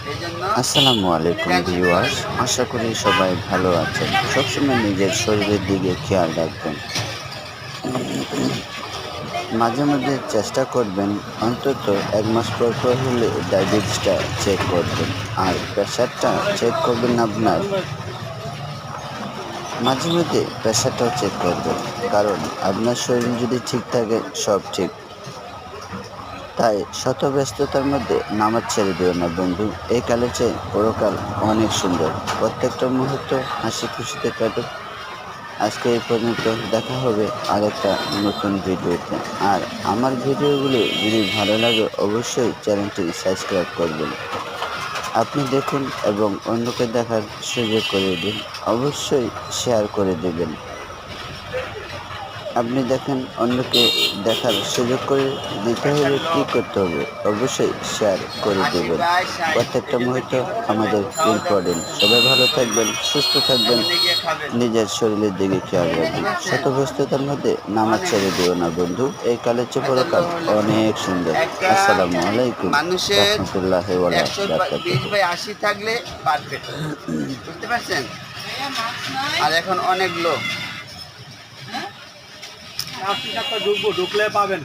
আসসালামু আলাইকুম ভিউয়ার্স, আশা করি সবাই ভালো আছেন। সবসময় নিজের শরীরের দিকে খেয়াল রাখবেন। মাঝে মাঝে চেষ্টা করবেন অন্তত ১ মাস পর পর হলে ডায়াবেটিসটা চেক করবেন। আর প্রেশারটা চেক করবেন আপনার মাঝে মধ্যে প্রেশারটাও চেক করবেন। কারণ আপনার শরীর যদি ঠিক থাকে সব ঠিক। তাই শত ব্যস্ততার মধ্যে নামাজ ছেড়ে দিও না বন্ধু। এই কালের চেয়ে পরকাল অনেক সুন্দর। প্রত্যেকটা মুহূর্ত হাসি খুশিতে কাটুক। আজকে এই পর্যন্ত, দেখা হবে আরেকটা নতুন ভিডিওতে। আর আমার ভিডিওগুলো যদি ভালো লাগে অবশ্যই চ্যানেলটি সাবস্ক্রাইব করবেন। আপনি দেখুন এবং অন্যকে দেখার সুযোগ করে দিন। অবশ্যই শেয়ার করে দিবেন। আপনি দেখেন অন্যকে দেখার সুযোগ করে দিতে হলে কি করতে হবে? অবশ্যই শেয়ার করে দিবেন। প্রত্যেকটা মুহূর্ত আমাদের ইম্পর্টেন্ট। সবাই ভালো থাকবেন, সুস্থ থাকবেন, নিজের শরীরের দিকে খেয়াল রাখবেন। শত ব্যস্ততার মধ্যে নামাজ ছেড়ে দিও না বন্ধু। এই কালের চেয়ে পরকাল অনেক সুন্দর। আসসালামু আলাইকুম মানুষের রাহমাতুল্লাহি ওয়া 120/80 থাকলে পারফেক্ট, বুঝতে পারছেন? আর এখন অনেক লোক ঢুকলে পাবেন।